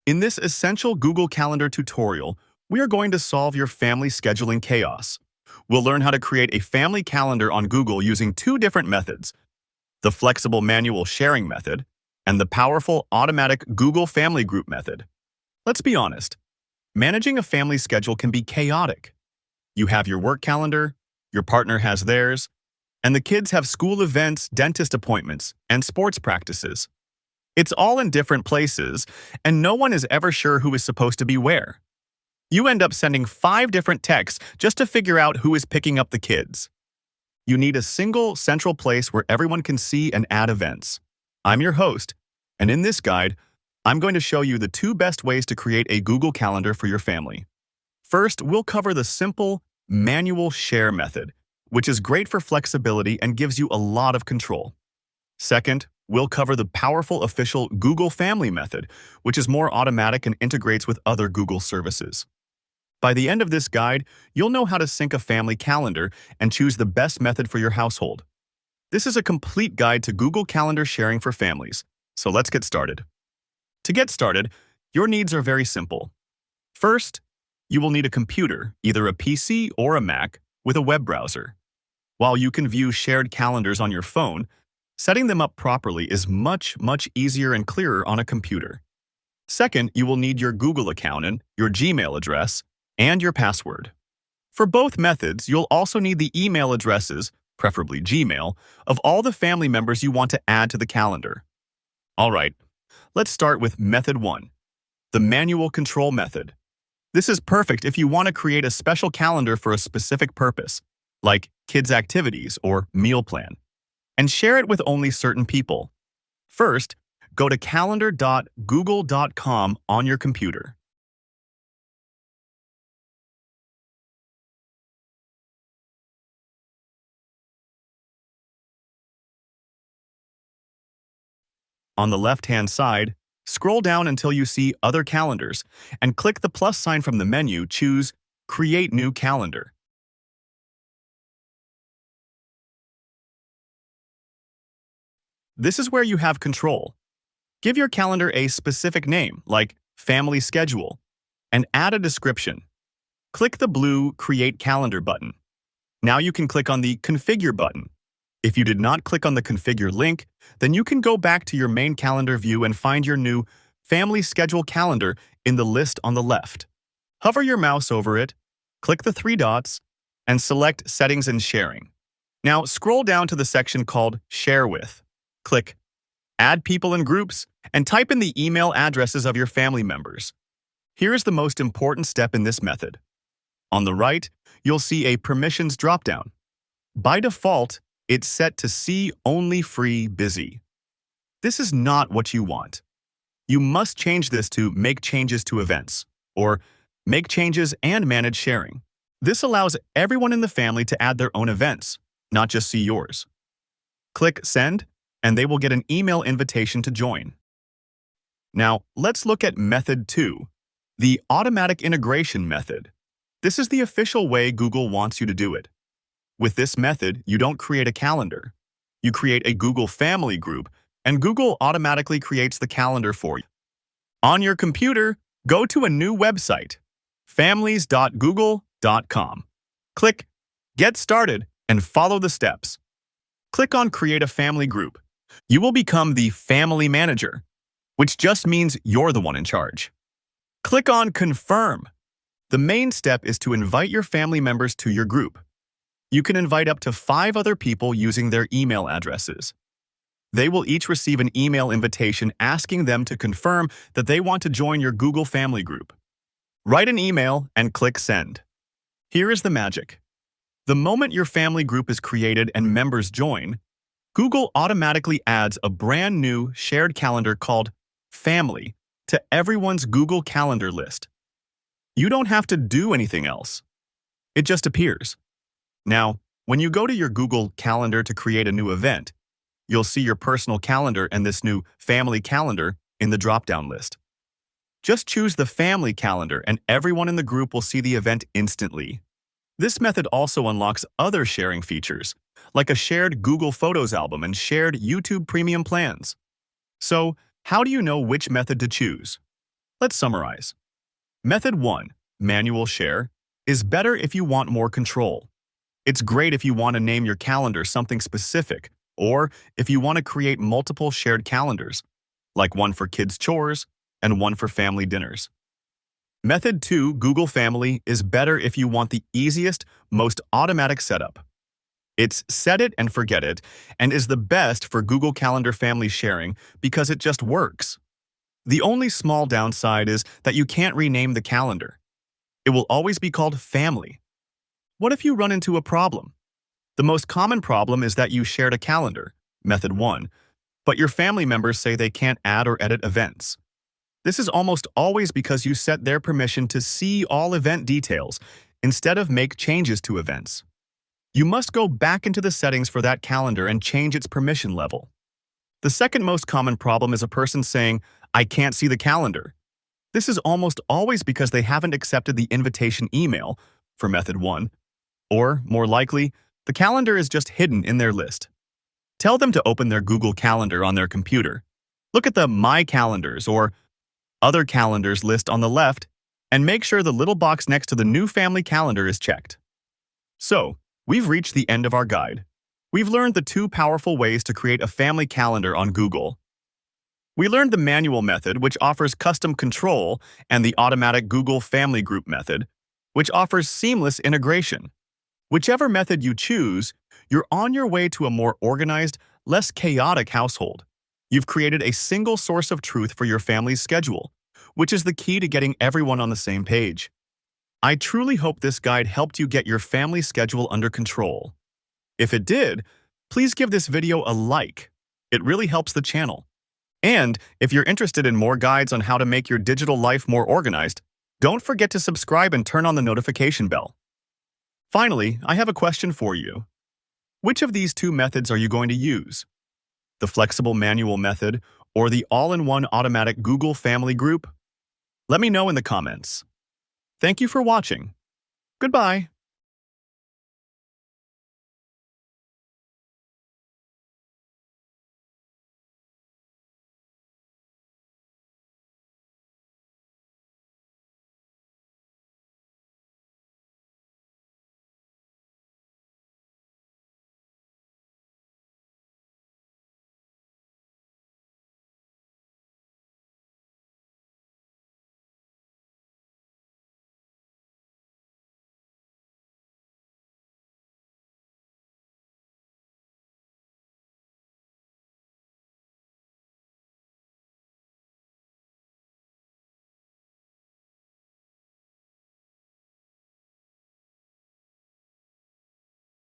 In this essential Google Calendar tutorial, we are going to solve your family scheduling chaos. We'll learn how to create a family calendar on Google using two different methods, the flexible manual sharing method and the powerful automatic Google Family Group method. Let's be honest, managing a family schedule can be chaotic. You have your work calendar, your partner has theirs, and the kids have school events, dentist appointments, and sports practices. It's all in different places, and no one is ever sure who is supposed to be where. You end up sending 5 different texts just to figure out who is picking up the kids. You need a single central place where everyone can see and add events. I'm your host, and in this guide, I'm going to show you the 2 best ways to create a Google Calendar for your family. First, we'll cover the simple manual share method, which is great for flexibility and gives you a lot of control. Second, we'll cover the powerful official Google Family method, which is more automatic and integrates with other Google services. By the end of this guide, you'll know how to sync a family calendar and choose the best method for your household. This is a complete guide to Google Calendar sharing for families, so let's get started. To get started, your needs are very simple. First, you will need a computer, either a PC or a Mac, with a web browser. While you can view shared calendars on your phone, setting them up properly is much easier and clearer on a computer. Second, you will need your Google account and your Gmail address and your password. For both methods, you'll also need the email addresses, preferably Gmail, of all the family members you want to add to the calendar. All right, let's start with method 1, the manual control method. This is perfect if you want to create a special calendar for a specific purpose, like kids' activities or meal plan, and share it with only certain people. First, go to calendar.google.com on your computer. On the left-hand side, scroll down until you see Other Calendars, and click the plus sign from the menu, choose Create New Calendar. This is where you have control. Give your calendar a specific name, like Family Schedule, and add a description. Click the blue Create Calendar button. Now you can click on the Configure button. If you did not click on the Configure link, then you can go back to your main calendar view and find your new Family Schedule calendar in the list on the left. Hover your mouse over it, click the 3 dots, and select Settings and Sharing. Now scroll down to the section called Share With. Click Add People and Groups, and type in the email addresses of your family members. Here is the most important step in this method. On the right, you'll see a Permissions dropdown. By default, it's set to See Only Free Busy. This is not what you want. You must change this to Make Changes to Events, or Make Changes and Manage Sharing. This allows everyone in the family to add their own events, not just see yours. Click Send, and they will get an email invitation to join. Now, let's look at method 2, the automatic integration method. This is the official way Google wants you to do it. With this method, you don't create a calendar. You create a Google Family Group, and Google automatically creates the calendar for you. On your computer, go to a new website, families.google.com. Click Get Started and follow the steps. Click on Create a Family Group. You will become the Family Manager, which just means you're the one in charge. Click on Confirm. The main step is to invite your family members to your group. You can invite up to 5 other people using their email addresses. They will each receive an email invitation asking them to confirm that they want to join your Google Family Group. Write an email and click Send. Here is the magic. The moment your family group is created and members join, Google automatically adds a brand new shared calendar called Family to everyone's Google Calendar list. You don't have to do anything else. It just appears. Now, when you go to your Google Calendar to create a new event, you'll see your personal calendar and this new Family Calendar in the drop-down list. Just choose the Family Calendar and everyone in the group will see the event instantly. This method also unlocks other sharing features, like a shared Google Photos album and shared YouTube Premium plans. So, how do you know which method to choose? Let's summarize. Method 1, manual share, is better if you want more control. It's great if you want to name your calendar something specific, or if you want to create multiple shared calendars, like one for kids' chores and one for family dinners. Method 2, Google Family, is better if you want the easiest, most automatic setup. It's set it and forget it, and is the best for Google Calendar family sharing because it just works. The only small downside is that you can't rename the calendar. It will always be called Family. What if you run into a problem? The most common problem is that you shared a calendar, method 1, but your family members say they can't add or edit events. This is almost always because you set their permission to see all event details instead of make changes to events. You must go back into the settings for that calendar and change its permission level. The second most common problem is a person saying, "I can't see the calendar." This is almost always because they haven't accepted the invitation email for method 1, or, more likely, the calendar is just hidden in their list. Tell them to open their Google Calendar on their computer. Look at the My Calendars or Other Calendars list on the left and make sure the little box next to the new family calendar is checked. So, we've reached the end of our guide. We've learned the two powerful ways to create a family calendar on Google. We learned the manual method, which offers custom control, and the automatic Google Family Group method, which offers seamless integration. Whichever method you choose, you're on your way to a more organized, less chaotic household. You've created a single source of truth for your family's schedule, which is the key to getting everyone on the same page. I truly hope this guide helped you get your family schedule under control. If it did, please give this video a like. It really helps the channel. And if you're interested in more guides on how to make your digital life more organized, don't forget to subscribe and turn on the notification bell. Finally, I have a question for you. Which of these two methods are you going to use? The flexible manual method or the all-in-one automatic Google Family Group? Let me know in the comments. Thank you for watching. Goodbye.